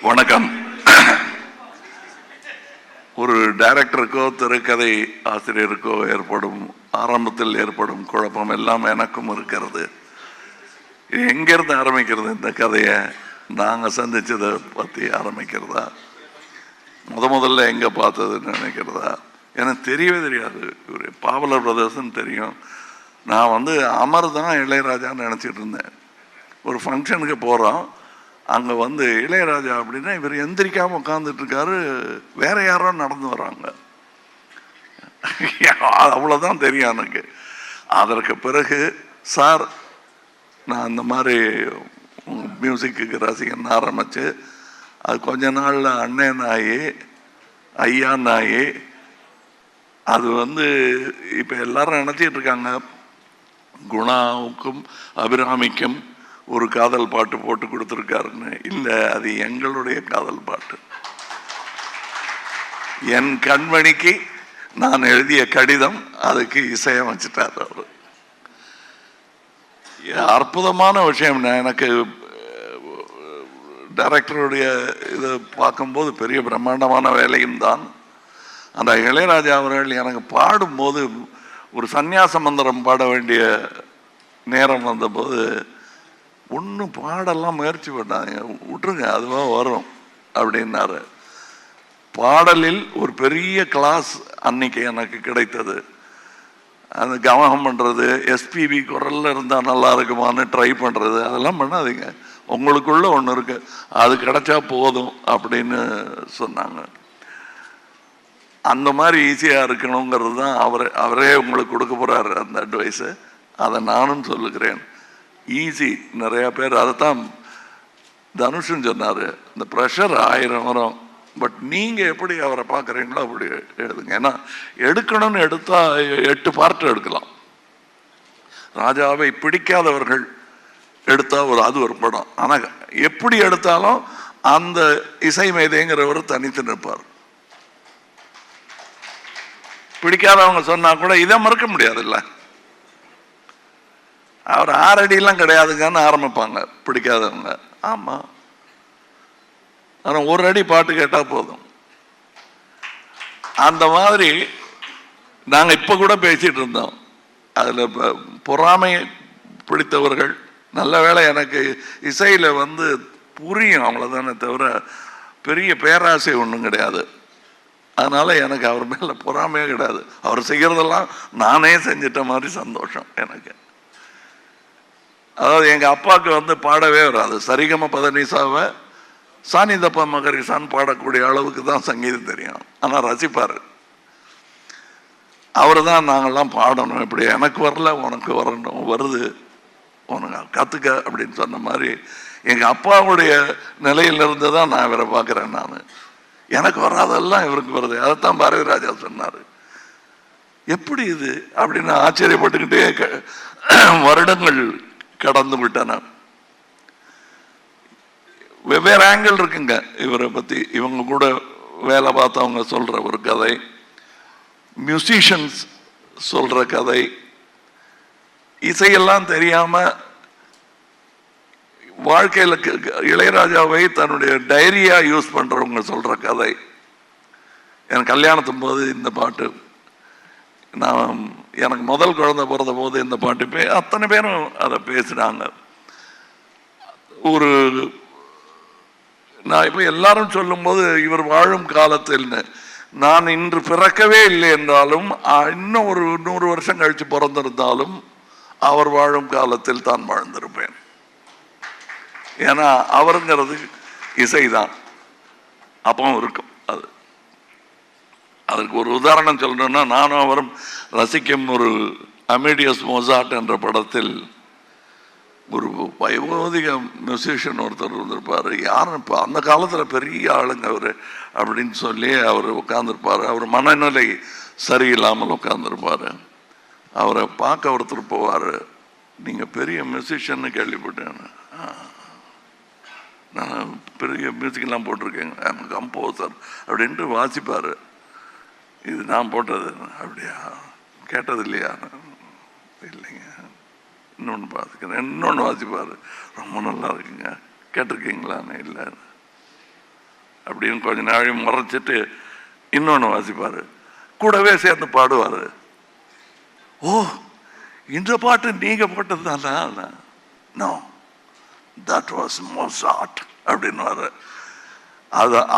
வணக்கம். ஒரு டைரக்டருக்கோ திரைக்கதை ஆசிரியருக்கோ ஆரம்பத்தில் ஏற்படும் குழப்பம் எல்லாம் எனக்கும் இருக்கிறது. எங்கிருந்து ஆரம்பிக்கிறது? இந்த கதையை நாங்கள் சந்திச்சதை பற்றி ஆரம்பிக்கிறதா, முதல்ல எங்கே பார்த்ததுன்னு நினைக்கிறதா? எனக்கு தெரியவே தெரியாது. ஒரு பாவலர் பிரதர்ஸ்ன்னு தெரியும். நான் அமர் தான் இளையராஜான்னு நினச்சிட்டு இருந்தேன். ஒரு ஃபங்க்ஷனுக்கு போகிறோம், அங்கே இளையராஜா அப்படின்னா இவர் எந்திரிக்காமல் உட்காந்துட்டு இருக்காரு, வேற யாரோ நடந்து வராங்க. அவ்வளோதான் தெரியும் எனக்கு. அதற்கு பிறகு சார் நான் இந்த மாதிரி மியூசிக்கு ரசிகன் ஆரம்பிச்சு அது கொஞ்ச நாளில் அண்ணன் ஆகி ஐயா ஆகி அது இப்போ எல்லாரும் நினச்சிட்டு இருக்காங்க குணாவுக்கும் அபிராமிக்கும் ஒரு காதல் பாட்டு போட்டு கொடுத்துருக்காருன்னு. இல்லை, அது எங்களுடைய காதல் பாட்டு. என் கண்மணிக்கு நான் எழுதிய கடிதம், அதுக்கு இசையமைச்சிட்டார் அவர். அற்புதமான விஷயம். எனக்கு டைரக்டருடைய இதை பார்க்கும்போது பெரிய பிரம்மாண்டமான வேலையும் தான். அந்த இளையராஜா அவர்கள் எனக்கு பாடும்போது ஒரு சந்நியாச மந்திரம் பாட வேண்டிய நேரம் வந்தபோது ஒன்றும் பாடெல்லாம் முயற்சி பண்ணாங்க, விட்டுருங்க அதுவாக வரும் அப்படின்னாரு. பாடலில் ஒரு பெரிய கிளாஸ் அன்னைக்கு எனக்கு கிடைத்தது. அந்த கவனம் பண்ணுறது, எஸ்பிபி குரலில் இருந்தால் நல்லா இருக்குமான்னு ட்ரை பண்ணுறது, அதெல்லாம் பண்ணாதீங்க, உங்களுக்குள்ள ஒன்று இருக்கு, அது கிடைச்சா போதும் அப்படின்னு சொன்னாங்க. அந்த மாதிரி ஈஸியாக இருக்கணுங்கிறது தான் அவரே உங்களுக்கு கொடுக்க போகிறாரு அந்த அட்வைஸு. அதை நானும் சொல்லுகிறேன். ஈஸி. நிறையா பேர் அதைத்தான் தனுஷன் சொன்னார், இந்த ப்ரெஷர் 1000 வரும், பட் நீங்கள் எப்படி அவரை பார்க்குறீங்களோ அப்படி எழுதுங்க. ஏன்னா எடுக்கணும்னு எடுத்தால் 8 பார்ட் எடுக்கலாம். ராஜாவை பிடிக்காதவர்கள் எடுத்தால் அது ஒரு படம். ஆனால் எப்படி எடுத்தாலும் அந்த இசை மேதைங்கிறவர் தனித்து நிற்பார். பிடிக்காதவங்க சொன்னா கூட இதை மறுக்க முடியாதுல்ல. அவர் 6 அடியெல்லாம் கிடையாதுங்கன்னு ஆரம்பிப்பாங்க பிடிக்காதவங்க. ஆமாம், ஆனால் 1 அடி பாட்டு கேட்டால் போதும். அந்த மாதிரி நாங்கள் இப்போ கூட பேசிகிட்டு இருந்தோம். அதில் பொறாமை பிடித்தவர்கள், நல்ல வேளை எனக்கு இசையில் புரியும் அவ்வளோதானே தவிர பெரிய பேராசை ஒன்றும் கிடையாது. அதனால் எனக்கு அவர் மேலே பொறாமையே கிடையாது. அவர் செய்கிறதெல்லாம் நானே செஞ்சிட்ட மாதிரி சந்தோஷம் எனக்கு. அதாவது எங்கள் அப்பாவுக்கு பாடவே வராது. சரிகம பதனிசாவை சானிதப்பா மகரிசான்னு பாடக்கூடிய அளவுக்கு தான் சங்கீதம் தெரியும். ஆனால் ரசிப்பார். அவர் தான் நாங்கள்லாம் பாடணும், இப்படி எனக்கு வரல உனக்கு வரணும், வருது உனக்கு கற்றுக்க அப்படின்னு சொன்ன மாதிரி எங்கள் அப்பாவுடைய நிலையிலிருந்து தான் நான் இவரை பார்க்குறேன். நான் எனக்கு வராதெல்லாம் இவருக்கு வருது. அதைத்தான் பாரதி ராஜா சொன்னார். எப்படி இது அப்படின்னு ஆச்சரியப்பட்டுக்கிட்டே வருடங்கள் கடந்து விட்டன. வெவ்வேறு ஆங்கிள் இருக்குங்க இவரை பற்றி. இவங்க கூட வேலை பார்த்தவங்க சொல்கிற ஒரு கதை, மியூசிஷியன்ஸ் சொல்கிற கதை, இசையெல்லாம் தெரியாமல் வாழ்க்கையில் இளையராஜாவை தன்னுடைய டைரியாக யூஸ் பண்ணுறவங்க சொல்கிற கதை. என் கல்யாணத்தும் போது இந்த பாட்டு, நான் எனக்கு முதல் குழந்தை பிறந்த போது இந்த பாட்டு அத்தனை பேரும் அதை பேசினாங்க. ஒரு நான் இப்போ எல்லாரும் சொல்லும்போது இவர் வாழும் காலத்தில்னு, நான் இன்று பிறக்கவே இல்லை என்றாலும் இன்னும் ஒரு 100 வருஷம் கழித்து பிறந்திருந்தாலும் அவர் வாழும் காலத்தில் தான் வாழ்ந்திருப்பேன். ஏன்னா அவருங்கிறது இசைதான் அப்பவும் இருக்கும். அதற்கு ஒரு உதாரணம் சொல்லணும்னா, நானும் அவரும் ரசிக்கும் ஒரு அமேடியஸ் மோசார்ட் என்ற படத்தில் ஒரு வயோதிக மியூசிஷியன் ஒருத்தர் வந்திருப்பார். யாரும் இப்போ அந்த காலத்தில் பெரிய ஆளுங்க அவர் அப்படின்னு சொல்லி அவர் உட்காந்துருப்பார். அவர் மனநிலை சரியில்லாமல் உட்காந்துருப்பார். அவரை பார்க்க ஒருத்தர் போவார், நீங்கள் பெரிய மியூசிஷியன்னு கேள்விப்பட்டேன், நான் பெரிய மியூசிக்கெல்லாம் போட்டிருக்கேங்க, கம்போசர் அப்படின்ட்டு வாசிப்பார். இது நான் போட்டது. அப்படியா, கேட்டது இல்லையா? இல்லைங்க, இன்னொன்று பார்த்துக்கிறேன். இன்னொன்று வாசிப்பார், ரொம்ப நல்லா இருக்குங்க, கேட்டிருக்கீங்களான்னு. இல்லை, அப்படின்னு கொஞ்ச நாள் மறைச்சிட்டு இன்னொன்று வாசிப்பார், கூடவே சேர்ந்து பாடுவார். ஓ, இந்த பாட்டு நீங்க போட்டது தானா? நோ, தட் வாஸ் மொசாட் அப்படின்னு.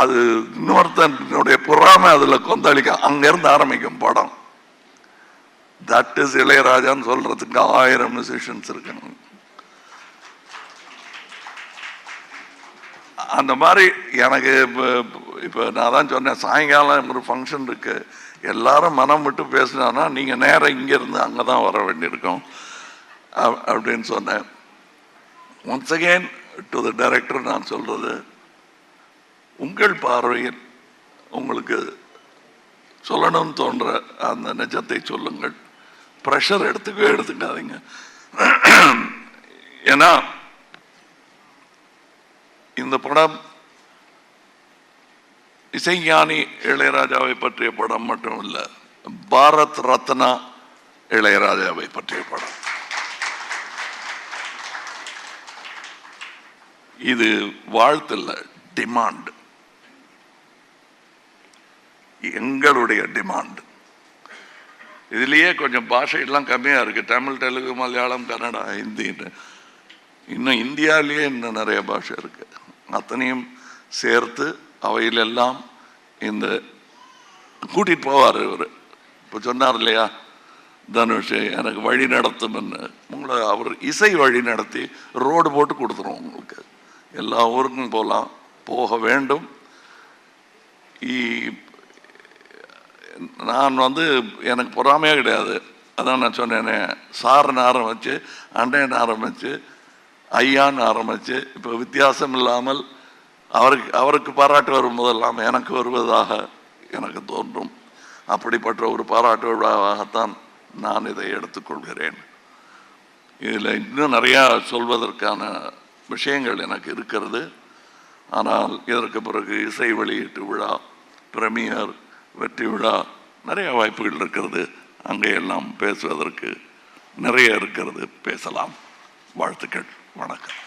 அது இன்னொருத்தனுடைய பொறாமை அதுல கொந்தளிக்க அங்கிருந்து ஆரம்பிக்கும் படம். தட் இஸ் இளையராஜான்னு சொல்றதுக்கு 1000 மியூசிஷியன்ஸ் இருக்காங்க. அந்த மாதிரி எனக்கு இப்போ நான் தான் சொன்னேன், சாயங்காலம் ஒரு ஃபங்க்ஷன் இருக்கு, எல்லாரும் மனம் விட்டு பேசினான்னா நீங்க நேரம் இங்கிருந்து அங்கே தான் வர வேண்டியிருக்கும் அப்படின்னு சொன்னேன். Once again to the director நான் சொல்றது, உங்கள் பார்வையில் உங்களுக்கு சொல்லணும்னு தோன்ற அந்த நிஜத்தை சொல்லுங்கள். ப்ரெஷர் எடுத்துக்காதீங்க. ஏன்னா இந்த படம் இசைஞானி இளையராஜாவை பற்றிய படம் மட்டும் இல்லை, பாரத் ரத்னா இளையராஜாவை பற்றிய படம். இது வாழ்த்துல டிமாண்ட், எங்களுடைய டிமாண்ட். இதுலயே கொஞ்சம் பாஷையெல்லாம் கம்மியா இருக்கு, தமிழ், தெலுங்கு, மலையாளம், கன்னடா, ஹிந்தின்னு. இன்னும் இந்தியாவிலேயே இன்னும் நிறைய பாஷை இருக்கு. அத்தனையும் சேர்த்து அவையிலெல்லாம் இந்த கூட்டிட்டு போவார் இவர். இப்போ சொன்னார் இல்லையா தனுஷ், எனக்கு வழி நடத்தும், உங்களை அவர் இசை வழி நடத்தி ரோடு போட்டு கொடுத்துரும் உங்களுக்கு. எல்லா ஊருக்கும் போக வேண்டும். நான் எனக்கு பொறாமையே கிடையாது. அதான் நான் சொன்னேனே, சார்னு ஆரம்பிச்சு, அண்டைன்னு ஆரம்பிச்சு, ஐயான்னு ஆரம்பிச்சு, இப்போ வித்தியாசம் இல்லாமல் அவருக்கு பாராட்டு வரும் போதெல்லாம் எனக்கு வருவதாக எனக்கு தோன்றும். அப்படிப்பட்ட ஒரு பாராட்டு விழாவாகத்தான் நான் இதை எடுத்துக்கொள்கிறேன். இதில் இன்னும் நிறையா சொல்வதற்கான விஷயங்கள் எனக்கு இருக்கிறது. ஆனால் இதற்கு பிறகு இசை வெளியீட்டு விழா, பிரீமியர், வெற்றி விழா, நிறைய வாய்ப்புகள் இருக்கிறது. அங்கே எல்லாம் பேசுவதற்கு நிறைய இருக்கிறது. பேசலாம். வாழ்த்துக்கள். வணக்கம்.